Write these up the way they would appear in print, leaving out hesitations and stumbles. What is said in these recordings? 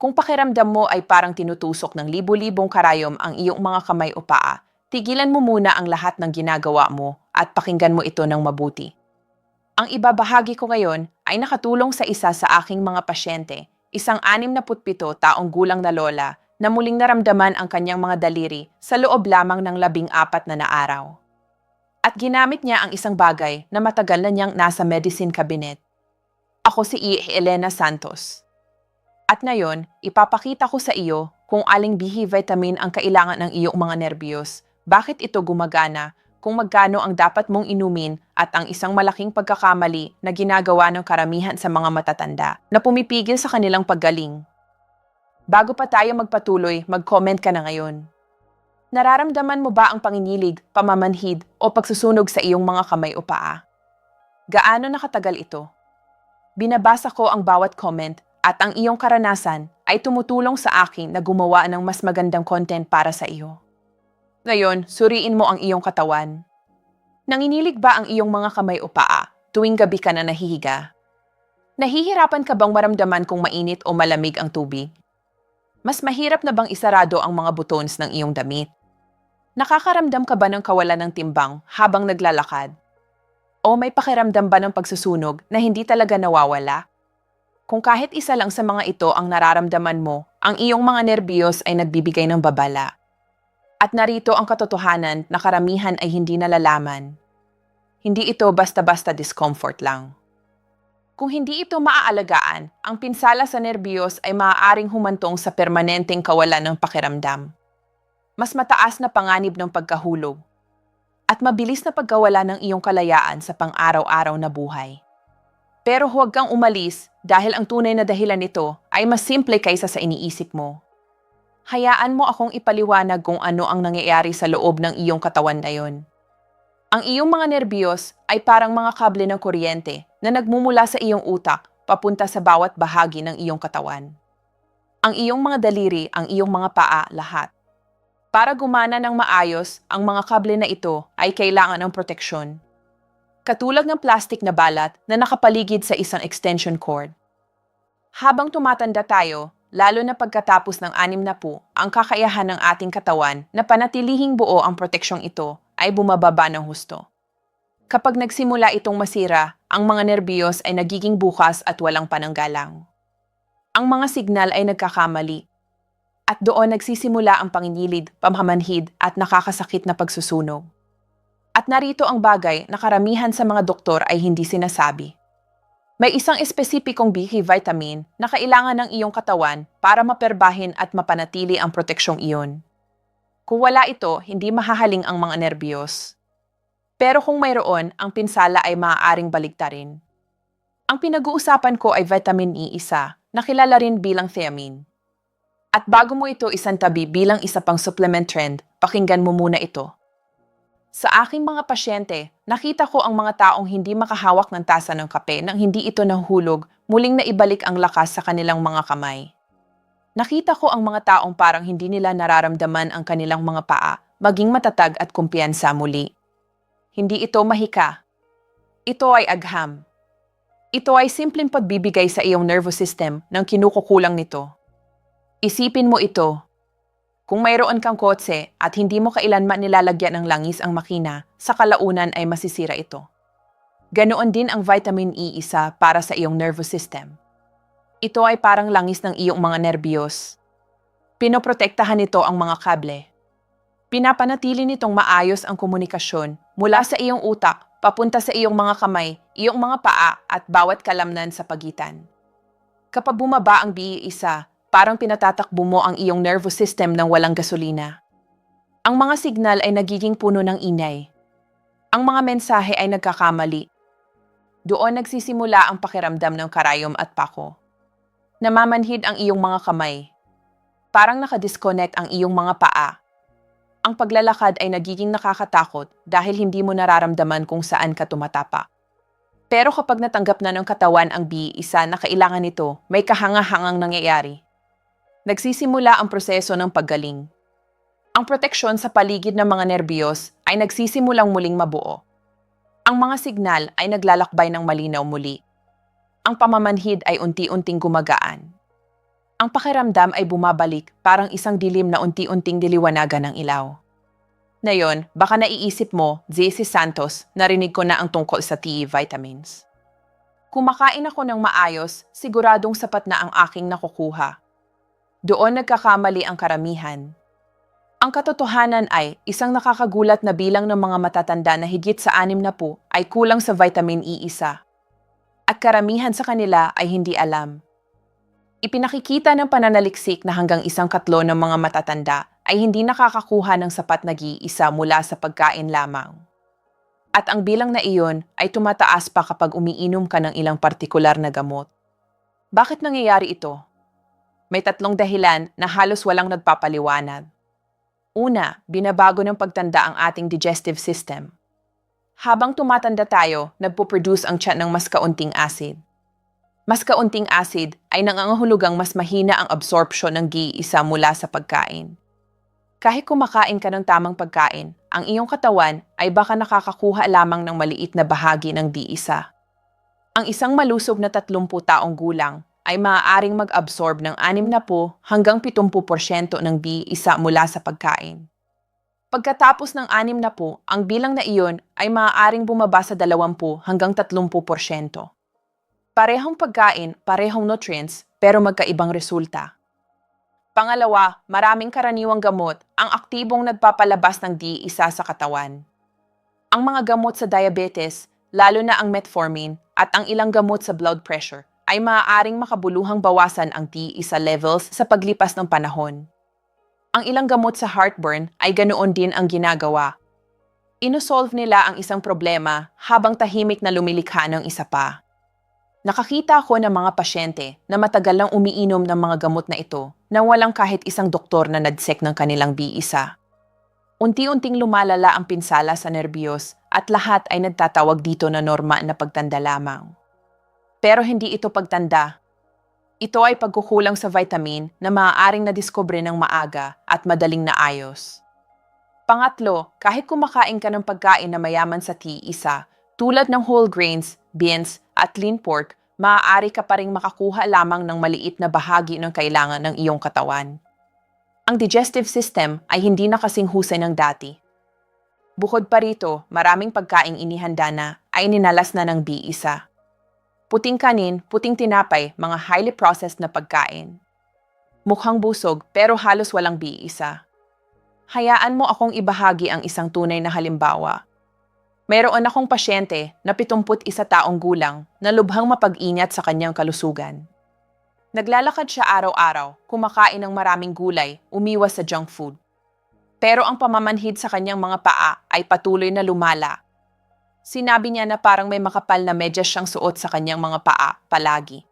Kung pakiramdam mo ay parang tinutusok ng libu-libong karayom ang iyong mga kamay o paa, tigilan mo muna ang lahat ng ginagawa mo at pakinggan mo ito ng mabuti. Ang ibabahagi ko ngayon ay nakatulong sa isa sa aking mga pasyente, isang 67 taong gulang na lola na muling naramdaman ang kanyang mga daliri sa loob lamang ng 14 na araw. At ginamit niya ang isang bagay na matagal na niyang nasa medicine cabinet. Ako si Elena Santos. At ngayon, ipapakita ko sa iyo kung aling BH vitamin ang kailangan ng iyong mga nerbiyos, bakit ito gumagana, kung magkano ang dapat mong inumin at ang isang malaking pagkakamali na ginagawa ng karamihan sa mga matatanda na pumipigil sa kanilang paggaling. Bago pa tayo magpatuloy, mag-comment ka na ngayon. Nararamdaman mo ba ang panginilig, pamamanhid o pagsusunog sa iyong mga kamay o paa? Gaano nakatagal ito? Binabasa ko ang bawat comment at ang iyong karanasan ay tumutulong sa akin na gumawa ng mas magandang content para sa iyo. Ngayon, suriin mo ang iyong katawan. Nanginilig ba ang iyong mga kamay o paa tuwing gabi ka na nahihiga? Nahihirapan ka bang maramdaman kung mainit o malamig ang tubig? Mas mahirap na bang isarado ang mga buttons ng iyong damit? Nakakaramdam ka ba ng kawalan ng timbang habang naglalakad? O may pakiramdam ba ng pagsusunog na hindi talaga nawawala? Kung kahit isa lang sa mga ito ang nararamdaman mo, ang iyong mga nerbiyos ay nagbibigay ng babala. At narito ang katotohanan na karamihan ay hindi nalalaman. Hindi ito basta-basta discomfort lang. Kung hindi ito maaalagaan, ang pinsala sa nerbiyos ay maaaring humantong sa permanenteng kawalan ng pakiramdam. Mas mataas na panganib ng pagkahulog. At mabilis na pagkawala ng iyong kalayaan sa pang-araw-araw na buhay. Pero huwag kang umalis dahil ang tunay na dahilan nito ay mas simple kaysa sa iniisip mo. Hayaan mo akong ipaliwanag kung ano ang nangyayari sa loob ng iyong katawan na yon. Ang iyong mga nerbiyos ay parang mga kable ng kuryente na nagmumula sa iyong utak papunta sa bawat bahagi ng iyong katawan. Ang iyong mga daliri, ang iyong mga paa, lahat. Para gumana ng maayos, ang mga kable na ito ay kailangan ng proteksyon. Katulad ng plastic na balat na nakapaligid sa isang extension cord. Habang tumatanda tayo, lalo na pagkatapos ng 60, ang kakayahan ng ating katawan na panatilihing buo ang proteksyong ito ay bumababa ng husto. Kapag nagsimula itong masira, ang mga nerbiyos ay nagiging bukas at walang pananggalang. Ang mga signal ay nagkakamali. At doon nagsisimula ang panginilid, pamamanhid at nakakasakit na pagsusunog. At narito ang bagay na karamihan sa mga doktor ay hindi sinasabi. May isang espesipikong BH vitamin na kailangan ng iyong katawan para maperbahin at mapanatili ang proteksyong iyon. Kung wala ito, hindi mahahaling ang mga nerbiyos. Pero kung mayroon, ang pinsala ay maaaring baligtarin. Ang pinag-uusapan ko ay vitamin E1 na kilala rin bilang thiamine. At bago mo ito isantabi bilang isa pang supplement trend, pakinggan mo muna ito. Sa aking mga pasyente, nakita ko ang mga taong hindi makahawak ng tasa ng kape nang hindi ito nahuhulog, muling naibalik ang lakas sa kanilang mga kamay. Nakita ko ang mga taong parang hindi nila nararamdaman ang kanilang mga paa, maging matatag at kumpiyansa muli. Hindi ito mahika. Ito ay agham. Ito ay simpleng pagbibigay sa iyong nervous system ng kinukukulang nito. Isipin mo ito. Kung mayroon kang kotse at hindi mo kailanman nilalagyan ng langis ang makina, sa kalaunan ay masisira ito. Ganoon din ang vitamin E1 para sa iyong nervous system. Ito ay parang langis ng iyong mga nerbiyos. Pinoprotektahan nito ang mga kable. Pinapanatili nitong maayos ang komunikasyon mula sa iyong utak papunta sa iyong mga kamay, iyong mga paa at bawat kalamnan sa pagitan. Kapag bumaba ang BE1, parang pinatatakbo mo ang iyong nervous system ng walang gasolina. Ang mga signal ay nagiging puno ng ingay. Ang mga mensahe ay nagkakamali. Doon nagsisimula ang pakiramdam ng karayom at pako. Namamanhid ang iyong mga kamay. Parang nakadisconnect ang iyong mga paa. Ang paglalakad ay nagiging nakakatakot dahil hindi mo nararamdaman kung saan ka tumatapa. Pero kapag natanggap na ng katawan ang BE1 na kailangan nito, may kahanga-hangang nangyayari. Nagsisimula ang proseso ng paggaling. Ang proteksyon sa paligid ng mga nerbiyos ay nagsisimulang muling mabuo. Ang mga signal ay naglalakbay ng malinaw muli. Ang pamamanhid ay unti-unting gumagaan. Ang pakiramdam ay bumabalik parang isang dilim na unti-unting diliwanagan ng ilaw. Ngayon, baka naiisip mo, JC Santos, narinig ko na ang tungkol sa tea vitamins. Kumakain ako ng maayos, siguradong sapat na ang aking nakukuha. Doon nagkakamali ang karamihan. Ang katotohanan ay isang nakakagulat na bilang ng mga matatanda na higit sa 60 ay kulang sa vitamin E1. At karamihan sa kanila ay hindi alam. Ipinakikita ng pananaliksik na hanggang 1/4 ng mga matatanda ay hindi nakakakuha ng sapat na E1 mula sa pagkain lamang. At ang bilang na iyon ay tumataas pa kapag umiinom ka ng ilang partikular na gamot. Bakit nangyayari ito? May 3 dahilan na halos walang nagpapaliwanag. Una, binabago ng pagtanda ang ating digestive system. Habang tumatanda tayo, nagpo-produce ang tiyan ng mas kaunting acid. Mas kaunting acid ay nangangahulugang mas mahina ang absorption ng GI mula sa pagkain. Kahit kumakain ka ng tamang pagkain, ang iyong katawan ay baka nakakakuha lamang ng maliit na bahagi ng GI. Ang isang malusog na 30 taong gulang ay maaaring mag-absorb ng 60 hanggang 70% ng GI mula sa pagkain. Pagkatapos ng 60, ang bilang na iyon ay maaaring bumaba sa 20 hanggang 30%. Parehong pagkain, parehong nutrients, pero magkaibang resulta. Pangalawa, maraming karaniwang gamot ang aktibong nagpapalabas ng GI sa katawan. Ang mga gamot sa diabetes, lalo na ang metformin at ang ilang gamot sa blood pressure, ay maaaring makabuluhang bawasan ang GI levels sa paglipas ng panahon. Ang ilang gamot sa heartburn ay ganoon din ang ginagawa. Inosolve nila ang isang problema habang tahimik na lumilikha ng isa pa. Nakakita ako ng mga pasyente na matagal lang umiinom ng mga gamot na ito nang walang kahit isang doktor na nadsek ng kanilang GI. Unti-unting lumalala ang pinsala sa nerbiyos at lahat ay nagtatawag dito na norma na pagtanda lamang. Pero hindi ito pagtanda. Ito ay pagkukulang sa vitamin na maaaring nadiskubre ng maaga at madaling naayos. Pangatlo, kahit kumakain ka ng pagkain na mayaman sa T1, tulad ng whole grains, beans, at lean pork, maaari ka pa ring makakuha lamang ng maliit na bahagi ng kailangan ng iyong katawan. Ang digestive system ay hindi na kasing husay ng dati. Bukod pa rito, maraming pagkaing inihanda na ay ninalas na ng B1. Puting kanin, puting tinapay, mga highly processed na pagkain. Mukhang busog pero halos walang B1. Hayaan mo akong ibahagi ang isang tunay na halimbawa. Mayroon akong pasyente na 71 taong gulang na lubhang mapag-ingat sa kanyang kalusugan. Naglalakad siya araw-araw, kumakain ng maraming gulay, umiwas sa junk food. Pero ang pamamanhid sa kanyang mga paa ay patuloy na lumala. Sinabi niya na parang may makapal na medyas siyang suot sa kanyang mga paa palagi.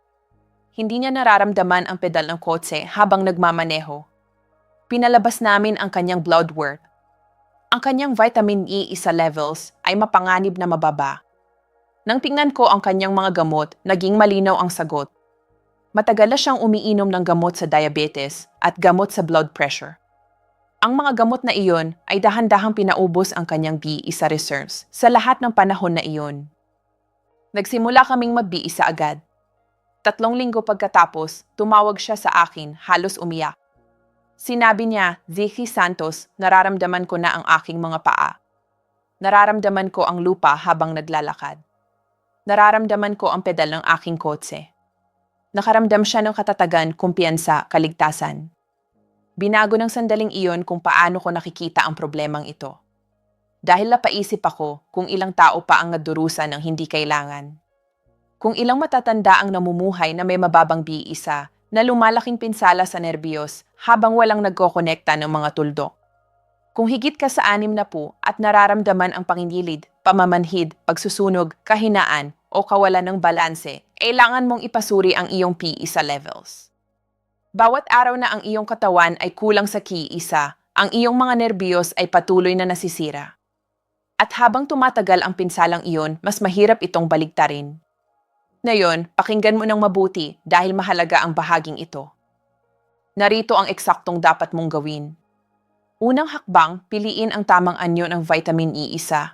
Hindi niya nararamdaman ang pedal ng kotse habang nagmamaneho. Pinalabas namin ang kanyang blood work. Ang kanyang vitamin E1 levels ay mapanganib na mababa. Nang tingnan ko ang kanyang mga gamot, naging malinaw ang sagot. Matagal na siyang umiinom ng gamot sa diabetes at gamot sa blood pressure. Ang mga gamot na iyon ay dahan-dahang pinaubos ang kanyang B1 reserves sa lahat ng panahon na iyon. Nagsimula kaming mag-B1 agad. 3 linggo pagkatapos, tumawag siya sa akin, halos umiyak. Sinabi niya, JC Santos, nararamdaman ko na ang aking mga paa. Nararamdaman ko ang lupa habang naglalakad. Nararamdaman ko ang pedal ng aking kotse. Nakaramdam siya ng katatagan, kumpiyansa, kaligtasan. Binago ng sandaling iyon kung paano ko nakikita ang problemang ito. Dahil napaisip ako kung ilang tao pa ang nadurusan ng hindi kailangan. Kung ilang matatanda ang namumuhay na may mababang B1 na lumalaking pinsala sa nerbiyos habang walang nagkokonekta ng mga tuldok. Kung higit ka sa 60 at nararamdaman ang pangingilid, pamamanhid, pagsusunog, kahinaan o kawalan ng balanse, kailangan mong ipasuri ang iyong P1 levels. Bawat araw na ang iyong katawan ay kulang sa Ki1, ang iyong mga nerbiyos ay patuloy na nasisira. At habang tumatagal ang pinsalang iyon, mas mahirap itong baligtarin. Ngayon, pakinggan mo ng mabuti dahil mahalaga ang bahaging ito. Narito ang eksaktong dapat mong gawin. Unang hakbang, piliin ang tamang anyo ng vitamin E1.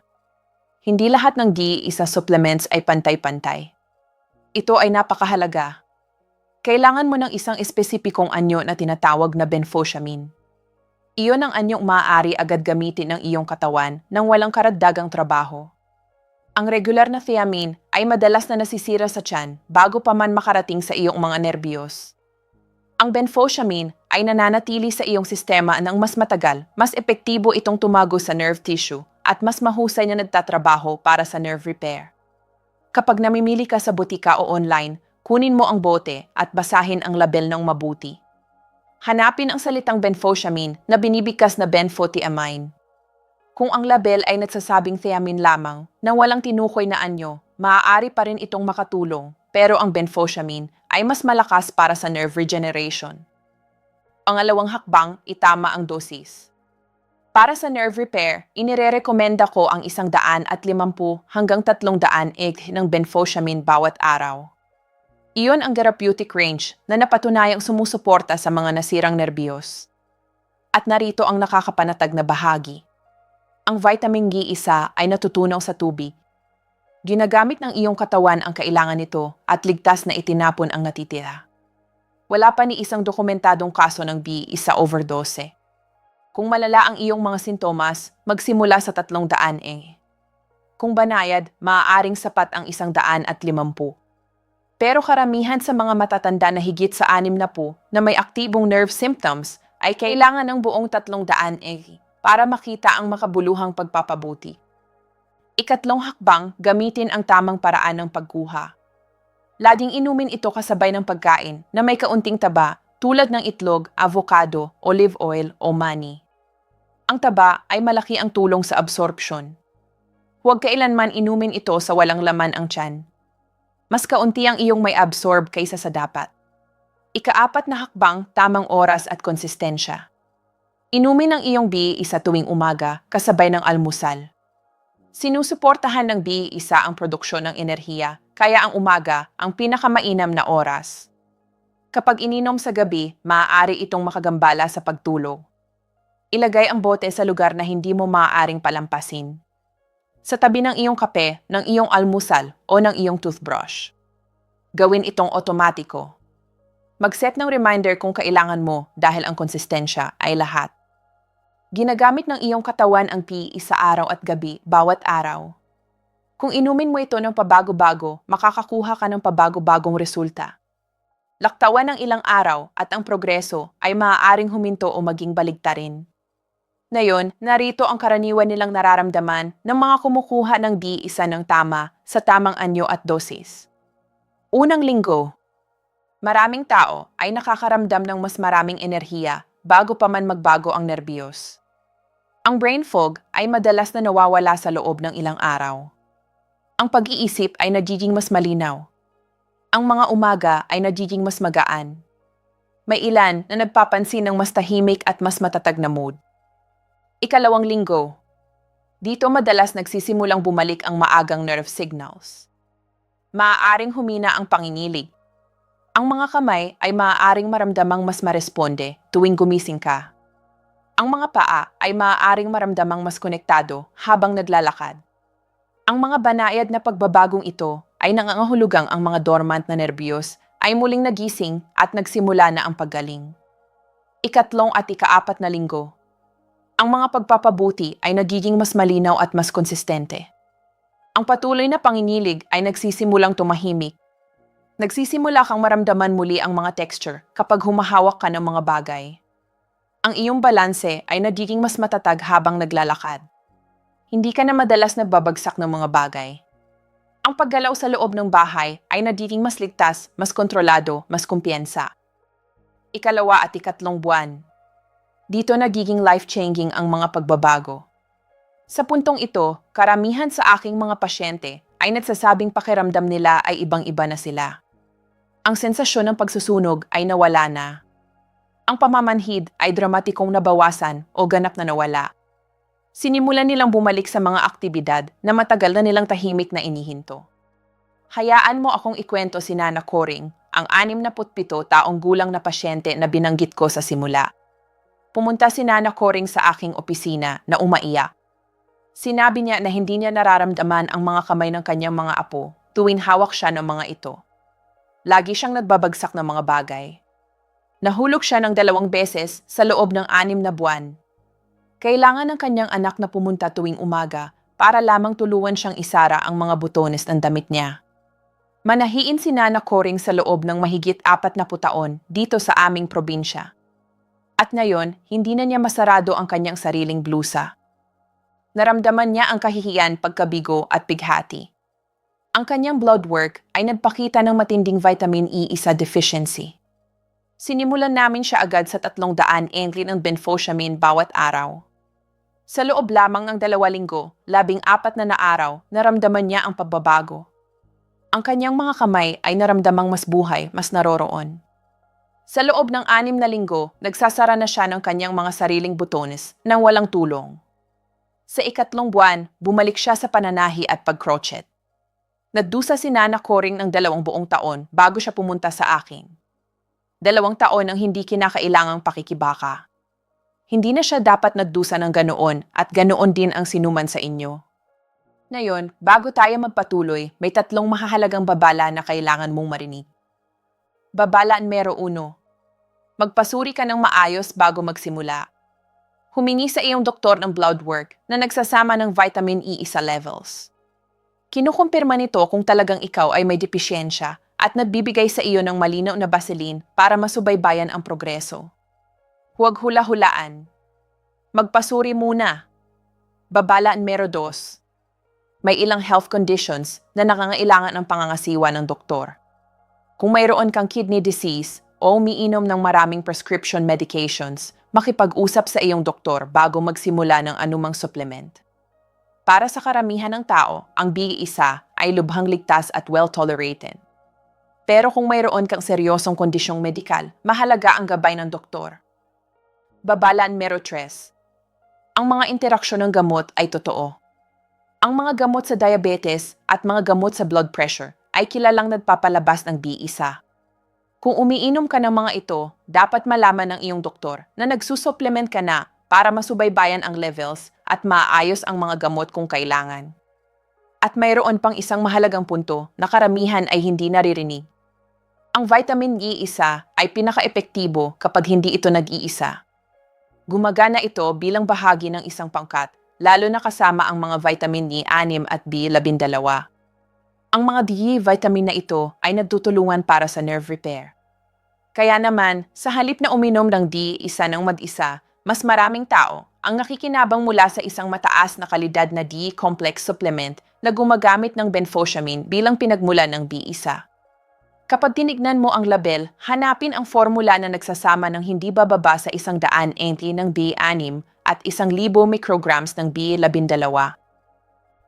Hindi lahat ng GI supplements ay pantay-pantay. Ito ay napakahalaga. Kailangan mo ng isang espesipikong anyo na tinatawag na benfotiamine. Iyon ang anyong maaari agad gamitin ng iyong katawan nang walang karagdagang trabaho. Ang regular na thiamine ay madalas na nasisira sa tiyan bago pa man makarating sa iyong mga nerbiyos. Ang benfotiamine ay nananatili sa iyong sistema ng mas matagal, mas epektibo itong tumago sa nerve tissue at mas mahusay na nagtatrabaho para sa nerve repair. Kapag namimili ka sa butika o online, kunin mo ang bote at basahin ang label ng mabuti. Hanapin ang salitang benfotiamine na binibigkas na benfotiamine. Kung ang label ay nagsasabing thiamine lamang na walang tinukoy na anyo, maaari pa rin itong makatulong, pero ang benfotiamine ay mas malakas para sa nerve regeneration. Pangalawang hakbang, itama ang dosis. Para sa nerve repair, inirerekomenda ko ang 150 hanggang 300 mg ng benfotiamine bawat araw. Iyon ang therapeutic range na napatunayang sumusuporta sa mga nasirang nerbiyos. At narito ang nakakapanatag na bahagi. Ang vitamin G1 ay natutunaw sa tubig. Ginagamit ng iyong katawan ang kailangan nito at ligtas na itinapon ang natitira. Wala pa ni isang dokumentadong kaso ng B1 overdose. Kung malala ang iyong mga sintomas, magsimula sa 300 mg. Kung banayad, maaaring sapat ang 150. Pero karamihan sa mga matatanda na higit sa 60 na may aktibong nerve symptoms ay kailangan ng buong 300 mg para makita ang makabuluhang pagpapabuti. Ikatlong hakbang, gamitin ang tamang paraan ng pagkuha. Laging inumin ito kasabay ng pagkain na may kaunting taba tulad ng itlog, avocado, olive oil o mani. Ang taba ay malaki ang tulong sa absorption. Huwag kailanman inumin ito sa walang laman ang tiyan. Mas kaunti ang iyong may absorb kaysa sa dapat. Ika-4 na hakbang, tamang oras at konsistensya. Inumin ang iyong B1 tuwing umaga kasabay ng almusal. Sinusuportahan ng B1 ang produksyon ng enerhiya, kaya ang umaga ang pinakamainam na oras. Kapag ininom sa gabi, maaari itong makagambala sa pagtulog. Ilagay ang bote sa lugar na hindi mo maaaring palampasin. Sa tabi ng iyong kape, ng iyong almusal o ng iyong toothbrush. Gawin itong otomatiko. Mag-set ng reminder kung kailangan mo dahil ang konsistensya ay lahat. Ginagamit ng iyong katawan ang PE sa araw at gabi bawat araw. Kung inumin mo ito ng pabago-bago, makakakuha ka ng pabago-bagong resulta. Laktawan ng ilang araw at ang progreso ay maaaring huminto o maging baligtarin. Ngayon, narito ang karaniwan nilang nararamdaman ng mga kumukuha ng B1 ng tama sa tamang anyo at dosis. Unang linggo, maraming tao ay nakakaramdam ng mas maraming enerhiya bago pa man magbago ang nerbiyos. Ang brain fog ay madalas na nawawala sa loob ng ilang araw. Ang pag-iisip ay nagiging mas malinaw. Ang mga umaga ay nagiging mas magaan. May ilan na nagpapansin ng mas tahimik at mas matatag na mood. Ikalawang linggo, dito madalas nagsisimulang bumalik ang maagang nerve signals. Maaaring humina ang panginginig. Ang mga kamay ay maaaring maramdamang mas maresponde tuwing gumising ka. Ang mga paa ay maaaring maramdamang mas konektado habang naglalakad. Ang mga banayad na pagbabagong ito ay nangangahulugang ang mga dormant na nerbiyos ay muling nagising at nagsimula na ang paggaling. Ikatlong at ika-4 na linggo, ang mga pagpapabuti ay nagiging mas malinaw at mas konsistente. Ang patuloy na pangingilig ay nagsisimulang tumahimik. Nagsisimula kang maramdaman muli ang mga texture kapag humahawak ka ng mga bagay. Ang iyong balanse ay nagiging mas matatag habang naglalakad. Hindi ka na madalas nagbabagsak ng mga bagay. Ang paggalaw sa loob ng bahay ay nagiging mas ligtas, mas kontrolado, mas kumpiyansa. Ikalawa at ikatlong buwan. Dito nagiging life-changing ang mga pagbabago. Sa puntong ito, karamihan sa aking mga pasyente ay nagsasabing pakiramdam nila ay ibang-iba na sila. Ang sensasyon ng pagsusunog ay nawala na. Ang pamamanhid ay dramatikong nabawasan o ganap na nawala. Sinimulan nilang bumalik sa mga aktibidad na matagal na nilang tahimik na inihinto. Hayaan mo akong ikwento si Nana Coring, ang 67 taong gulang na pasyente na binanggit ko sa simula. Pumunta si Nana Coring sa aking opisina na umaiyak. Sinabi niya na hindi niya nararamdaman ang mga kamay ng kanyang mga apo tuwing hawak siya ng mga ito. Lagi siyang nagbabagsak ng mga bagay. Nahulog siya ng 2 beses sa loob ng 6 na buwan. Kailangan ng kanyang anak na pumunta tuwing umaga para lamang tuluan siyang isara ang mga butones ng damit niya. Manahiin si Nana Coring sa loob ng mahigit 40 taon dito sa aming probinsya. At ngayon, hindi na niya masarado ang kanyang sariling blusa. Naramdaman niya ang kahihiyan, pagkabigo at bighati. Ang kanyang blood work ay nagpakita ng matinding vitamin E1 deficiency. Sinimulan namin siya agad sa 300 entry ng benfotiamine bawat araw. Sa loob lamang ng 2 linggo, 14 na araw, naramdaman niya ang pagbabago. Ang kanyang mga kamay ay naramdamang mas buhay, mas naroroon. Sa loob ng 6 na linggo, nagsasara na siya ng kanyang mga sariling butones nang walang tulong. Sa 3 buwan, bumalik siya sa pananahi at pag-crochet. Nagdusa si Nana Coring ng 2 buong taon bago siya pumunta sa akin. 2 taon ang hindi kinakailangang pakikibaka. Hindi na siya dapat nagdusa ng ganoon at ganoon din ang sinuman sa inyo. Ngayon, bago tayo magpatuloy, may 3 mahahalagang babala na kailangan mong marinig. Babala numero 1. Magpasuri ka ng maayos bago magsimula. Humingi sa iyong doktor ng blood work na nagsasama ng vitamin E1 levels. Kinukumpirma nito kung talagang ikaw ay may depisyensya at nagbibigay sa iyo ng malinaw na baseline para masubaybayan ang progreso. Huwag hula-hulaan. Magpasuri muna. Babala numero 2. May ilang health conditions na nangangailangan ng pangangasiwa ng doktor. Kung mayroon kang kidney disease o umiinom ng maraming prescription medications, makipag-usap sa iyong doktor bago magsimula ng anumang supplement. Para sa karamihan ng tao, ang B1 ay lubhang ligtas at well-tolerated. Pero kung mayroon kang seryosong kondisyong medikal, mahalaga ang gabay ng doktor. Babala numero 3. Ang mga interaksyon ng gamot ay totoo. Ang mga gamot sa diabetes at mga gamot sa blood pressure ay kilalang nagpapalabas ng B1. Kung umiinom ka ng mga ito, dapat malaman ng iyong doktor na nagsusupplement ka na para masubaybayan ang levels at maayos ang mga gamot kung kailangan. At mayroon pang isang mahalagang punto na karamihan ay hindi naririnig. Ang vitamin E1 ay pinaka-epektibo kapag hindi ito nag-iisa. Gumagana ito bilang bahagi ng isang pangkat, lalo na kasama ang mga vitamin E6 at B12. Ang mga D vitamin na ito ay nagtutulungan para sa nerve repair. Kaya naman, sa halip na uminom ng D1 ng mag-isa, mas maraming tao ang nakikinabang mula sa isang mataas na kalidad na D-complex supplement na gumagamit ng benfotiamine bilang pinagmulan ng B1. Kapag tinignan mo ang label, hanapin ang formula na nagsasama ng hindi bababa sa 100 entry ng B6 at 1,000 micrograms ng B12.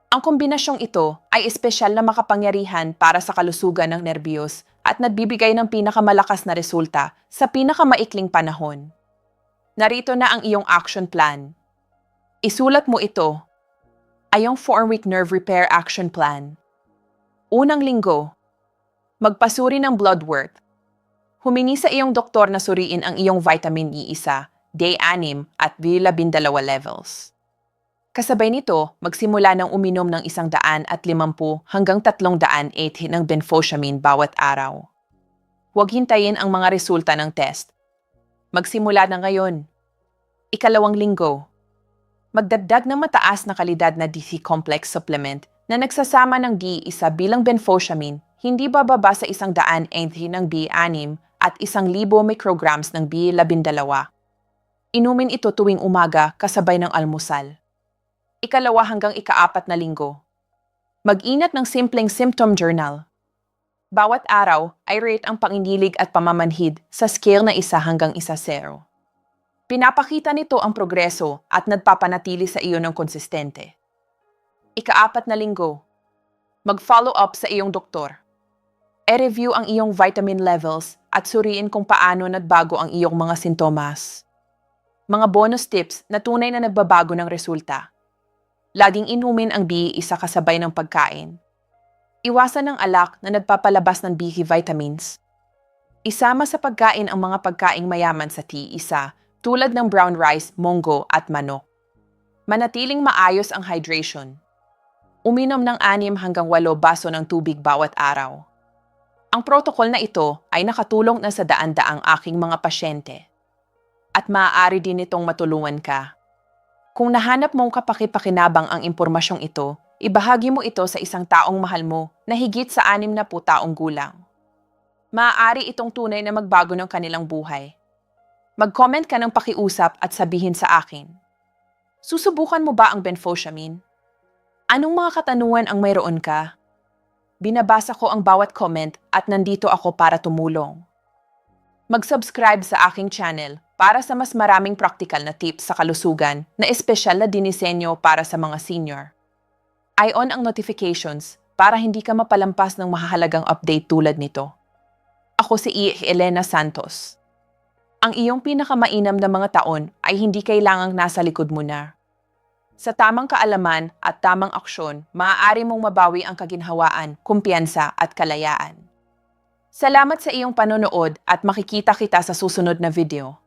Ang kombinasyong ito ay espesyal na makapangyarihan para sa kalusugan ng nerbiyos at nagbibigay ng pinakamalakas na resulta sa pinakamaikling panahon. Narito na ang iyong action plan. Isulat mo ito. Ayong 4-week nerve repair action plan. Unang linggo. Magpasuri ng blood work. Humingi sa iyong doktor na suriin ang iyong vitamin E1, D6 at B12 levels. Kasabay nito, magsimula ng uminom ng 150 hanggang 380 ng benfotiamine bawat araw. Huwag hintayin ang mga resulta ng test. Magsimula na ngayon. Ikalawang linggo. Magdagdag ng mataas na kalidad na D-complex supplement na nagsasama ng D1 bilang benfotiamine, hindi bababa sa 100 entry ng B6 at 1,000 micrograms ng B12. Inumin ito tuwing umaga kasabay ng almusal. Ikalawa hanggang ika-4 na linggo. Mag-inat ng simpleng symptom journal. Bawat araw ay rate ang panginilig at pamamanhid sa scale na 1 hanggang 10. Pinapakita nito ang progreso at nagpapanatili sa iyo ng konsistente. Ika-4 na linggo. Mag-follow up sa iyong doktor. E-review ang iyong vitamin levels at suriin kung paano nagbago ang iyong mga sintomas. Mga bonus tips na tunay na nagbabago ng resulta. Laging inumin ang B1 kasabay ng pagkain. Iwasan ang alak na nagpapalabas ng B vitamins. Isama sa pagkain ang mga pagkaing mayaman sa T1 tulad ng brown rice, munggo at manok. Manatiling maayos ang hydration. Uminom ng 6 hanggang 8 baso ng tubig bawat araw. Ang protocol na ito ay nakatulong na sa daan-daang aking mga pasyente. At maaari din itong matulungan ka. Kung nahanap mong kapaki-pakinabang ang impormasyong ito, ibahagi mo ito sa isang taong mahal mo na higit sa 60 taong gulang. Maaari itong tunay na magbago ng kanilang buhay. Mag-comment ka ng pakiusap at sabihin sa akin. Susubukan mo ba ang benfotiamine? Anong mga katanungan ang mayroon ka? Binabasa ko ang bawat comment at nandito ako para tumulong. Mag-subscribe sa aking channel para sa mas maraming practical na tips sa kalusugan na espesyal na dinisenyo para sa mga senior. I-on ang notifications para hindi ka mapalampas ng mahahalagang update tulad nito. Ako si Elena Santos. Ang iyong pinakamainam na mga taon ay hindi kailangang nasa likod mo na. Sa tamang kaalaman at tamang aksyon, maaari mong mabawi ang kaginhawaan, kumpiyansa at kalayaan. Salamat sa iyong panonood at makikita kita sa susunod na video.